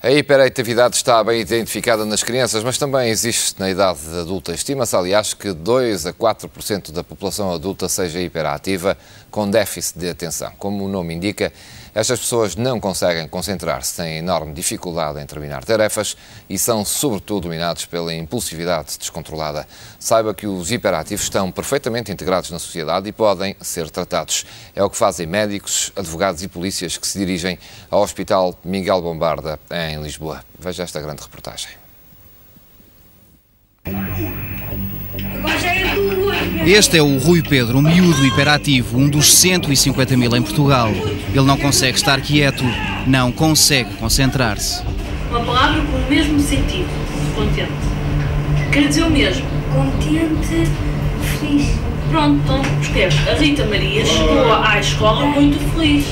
A hiperatividade está bem identificada nas crianças, mas também existe na idade adulta. Estima-se, aliás, que 2 a 4% da população adulta seja hiperativa, com déficit de atenção. Como o nome indica, estas pessoas não conseguem concentrar-se, têm enorme dificuldade em terminar tarefas e são, sobretudo, dominados pela impulsividade descontrolada. Saiba que os hiperativos estão perfeitamente integrados na sociedade e podem ser tratados. É o que fazem médicos, advogados e polícias que se dirigem ao Hospital Miguel Bombarda, em Lisboa. Veja esta grande reportagem. Este é o Rui Pedro, um miúdo hiperativo, um dos 150 mil em Portugal. Ele não consegue estar quieto, não consegue concentrar-se. Uma palavra com o mesmo sentido, contente. Quer dizer o mesmo. Contente, feliz. Pronto, então escreve. A Rita Maria chegou à escola muito feliz.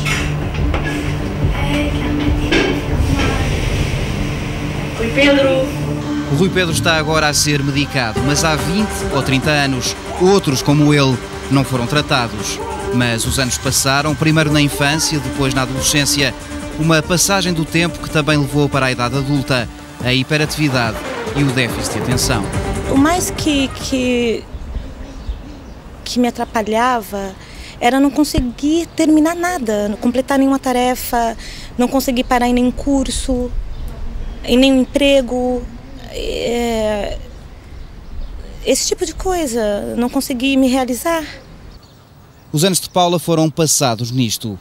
Rui Pedro. O Rui Pedro está agora a ser medicado, mas há 20 ou 30 anos, outros como ele não foram tratados. Mas os anos passaram, primeiro na infância, depois na adolescência, uma passagem do tempo que também levou para a idade adulta, a hiperatividade e o déficit de atenção. O mais que me atrapalhava era não conseguir terminar nada, não completar nenhuma tarefa, não conseguir parar em nenhum curso, em nenhum emprego. Esse tipo de coisa, não consegui me realizar. Os anos de Paula foram passados nisto.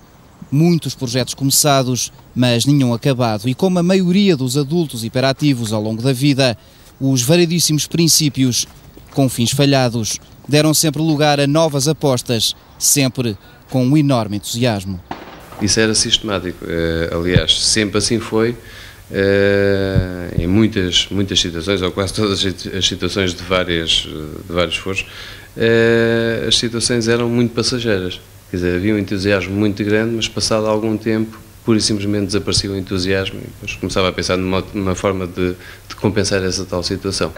Muitos projetos começados, mas nenhum acabado. E como a maioria dos adultos hiperativos ao longo da vida, os variedíssimos princípios, com fins falhados, deram sempre lugar a novas apostas, sempre com um enorme entusiasmo. Isso era sistemático. Aliás, sempre assim foi. Em muitas situações, ou quase todas as situações de vários foros, as situações eram muito passageiras. Quer dizer, havia um entusiasmo muito grande, mas passado algum tempo, pura e simplesmente desaparecia o entusiasmo e depois começava a pensar numa forma de compensar essa tal situação.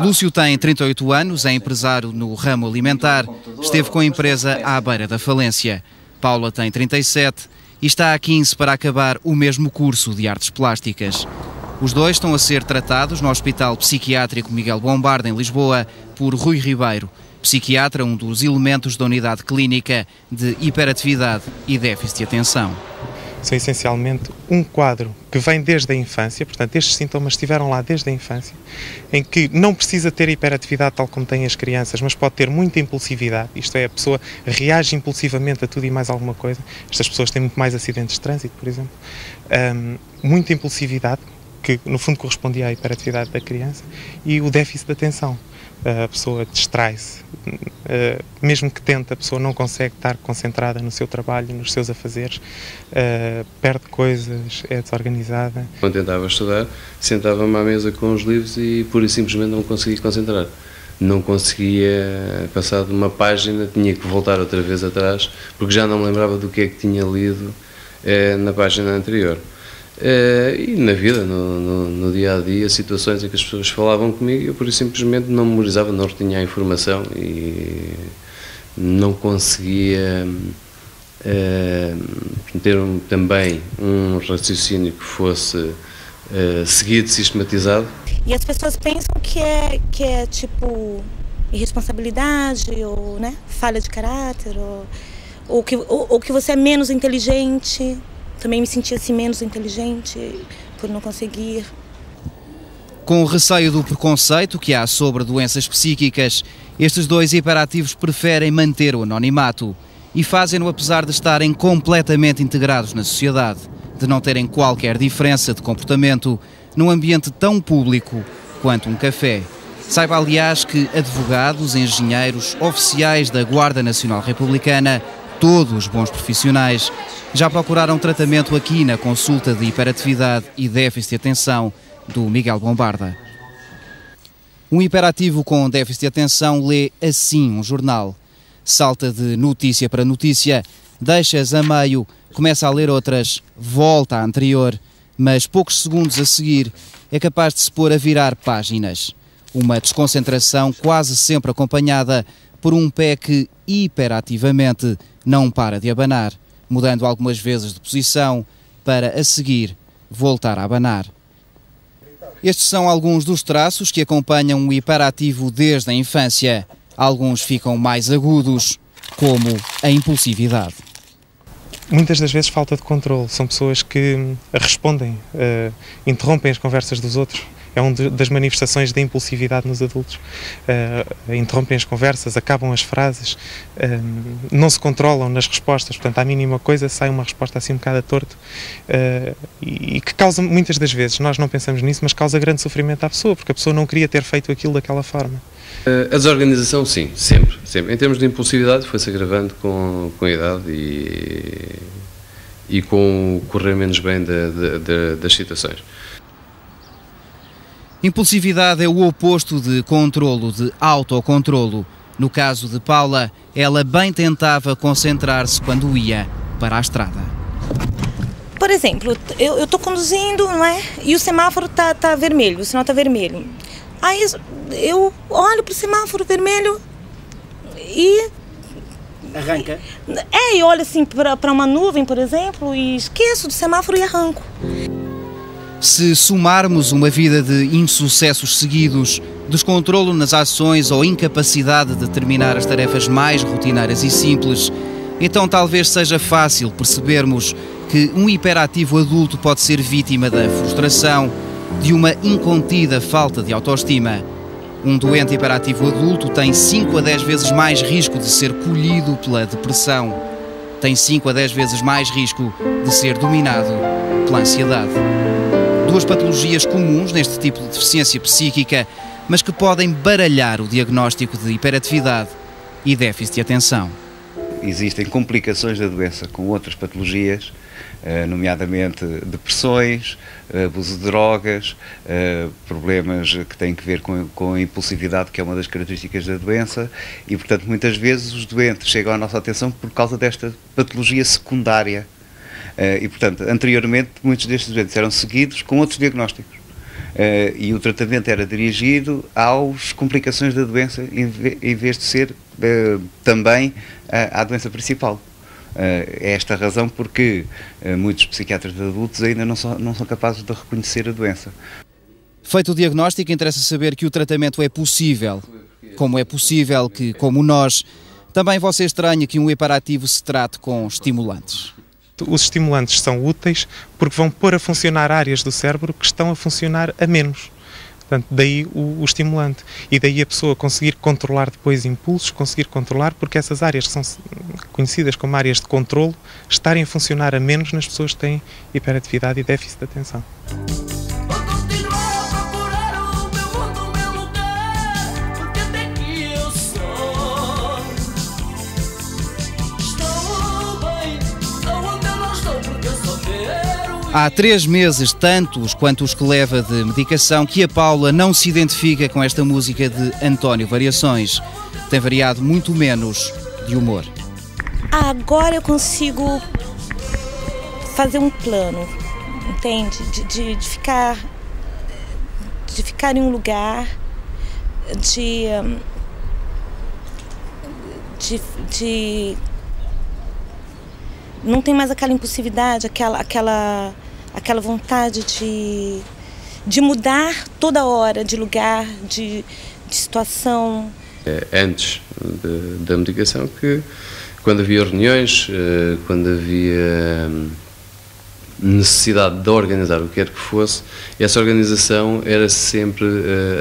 Lúcio tem 38 anos, é empresário no ramo alimentar, esteve com a empresa à beira da falência. Paula tem 37 e está há 15 para acabar o mesmo curso de artes plásticas. Os dois estão a ser tratados no Hospital Psiquiátrico Miguel Bombarda, em Lisboa, por Rui Ribeiro, psiquiatra, um dos elementos da unidade clínica de hiperatividade e déficit de atenção. São essencialmente um quadro que vem desde a infância, portanto estes sintomas estiveram lá desde a infância, em que não precisa ter hiperatividade tal como têm as crianças, mas pode ter muita impulsividade, isto é, a pessoa reage impulsivamente a tudo e mais alguma coisa. Estas pessoas têm muito mais acidentes de trânsito, por exemplo, muita impulsividade, que no fundo correspondia à hiperatividade da criança, e o déficit de atenção. A pessoa distrai-se, mesmo que tente, a pessoa não consegue estar concentrada no seu trabalho, nos seus afazeres, perde coisas, é desorganizada. Quando tentava estudar, sentava-me à mesa com os livros e pura e simplesmente não conseguia concentrar. Não conseguia, passado uma página, tinha que voltar outra vez atrás, porque já não me lembrava do que é que tinha lido na página anterior. E na vida, no dia-a-dia, situações em que as pessoas falavam comigo, eu por isso simplesmente não memorizava, não retinha a informação e não conseguia ter também um raciocínio que fosse seguido, sistematizado. E as pessoas pensam que é tipo irresponsabilidade ou, né, falha de caráter ou que você é menos inteligente. Também me sentia assim menos inteligente por não conseguir. Com o receio do preconceito que há sobre doenças psíquicas, estes dois hiperativos preferem manter o anonimato e fazem-no apesar de estarem completamente integrados na sociedade, de não terem qualquer diferença de comportamento num ambiente tão público quanto um café. Saiba, aliás, que advogados, engenheiros, oficiais da Guarda Nacional Republicana, todos bons profissionais, já procuraram tratamento aqui na consulta de hiperatividade e déficit de atenção do Miguel Bombarda. Um hiperativo com déficit de atenção lê assim um jornal. Salta de notícia para notícia, deixa-as a meio, começa a ler outras, volta à anterior, mas poucos segundos a seguir é capaz de se pôr a virar páginas. Uma desconcentração quase sempre acompanhada por um pé que hiperativamente não para de abanar, mudando algumas vezes de posição para, a seguir, voltar a abanar. Estes são alguns dos traços que acompanham o hiperativo desde a infância. Alguns ficam mais agudos, como a impulsividade. Muitas das vezes falta de controle. São pessoas que respondem, interrompem as conversas dos outros. É uma das manifestações da impulsividade nos adultos. Interrompem as conversas, acabam as frases, não se controlam nas respostas. Portanto, à mínima coisa sai uma resposta assim um bocado a torto e que causa, muitas das vezes, nós não pensamos nisso, mas causa grande sofrimento à pessoa, porque a pessoa não queria ter feito aquilo daquela forma. A desorganização, sim, sempre. Em termos de impulsividade, foi-se agravando com a idade e com o correr menos bem das situações. Impulsividade é o oposto de controlo, de autocontrolo. No caso de Paula, ela bem tentava concentrar-se quando ia para a estrada. Por exemplo, eu estou conduzindo, não é? E o semáforo tá vermelho, o sinal está vermelho. Aí eu olho para o semáforo vermelho e... Arranca? E olho assim para uma nuvem, por exemplo, e esqueço do semáforo e arranco. Se somarmos uma vida de insucessos seguidos, descontrolo nas ações ou incapacidade de terminar as tarefas mais rotineiras e simples, então talvez seja fácil percebermos que um hiperativo adulto pode ser vítima da frustração, de uma incontida falta de autoestima. Um doente hiperativo adulto tem 5 a 10 vezes mais risco de ser colhido pela depressão. Tem 5 a 10 vezes mais risco de ser dominado pela ansiedade. Duas patologias comuns neste tipo de deficiência psíquica, mas que podem baralhar o diagnóstico de hiperatividade e déficit de atenção. Existem complicações da doença com outras patologias, nomeadamente depressões, abuso de drogas, problemas que têm que ver com a impulsividade, que é uma das características da doença, e portanto muitas vezes os doentes chegam à nossa atenção por causa desta patologia secundária. E, portanto, anteriormente, muitos destes doentes eram seguidos com outros diagnósticos. E o tratamento era dirigido às complicações da doença, em vez de ser também à doença principal. É esta a razão porque muitos psiquiatras de adultos ainda não são capazes de reconhecer a doença. Feito o diagnóstico, interessa saber que o tratamento é possível. Como é possível que, como nós, também você estranha que um hiperativo se trate com estimulantes. Os estimulantes são úteis porque vão pôr a funcionar áreas do cérebro que estão a funcionar a menos. Portanto, daí o estimulante. E daí a pessoa conseguir controlar depois impulsos, conseguir controlar, porque essas áreas que são conhecidas como áreas de controlo estarem a funcionar a menos nas pessoas que têm hiperatividade e déficit de atenção. Há 3 meses, tantos quanto os que leva de medicação, que a Paula não se identifica com esta música de António Variações. Tem variado muito menos de humor. Agora eu consigo fazer um plano, entende? De ficar em um lugar, não tem mais aquela impulsividade, aquela vontade de mudar toda hora, de lugar, de situação. Antes da medicação, que quando havia reuniões, quando havia necessidade de organizar o que quer que fosse, essa organização era sempre,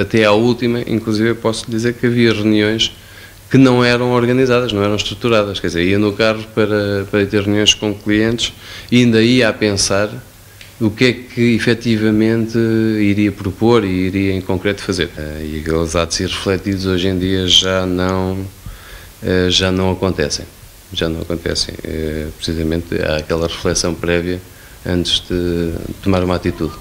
até à última, inclusive eu posso dizer que havia reuniões que não eram organizadas, não eram estruturadas, quer dizer, ia no carro para ter reuniões com clientes e ainda ia a pensar o que é que efetivamente iria propor e iria em concreto fazer. E aqueles atos irrefletidos hoje em dia já não acontecem. Já não acontecem. Precisamente há aquela reflexão prévia antes de tomar uma atitude.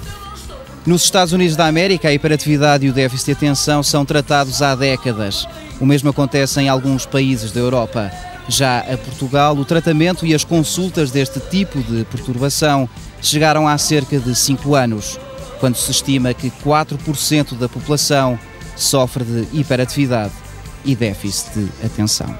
Nos Estados Unidos da América, a hiperatividade e o déficit de atenção são tratados há décadas. O mesmo acontece em alguns países da Europa. Já a Portugal, o tratamento e as consultas deste tipo de perturbação chegaram há cerca de 5 anos, quando se estima que 4% da população sofre de hiperatividade e déficit de atenção.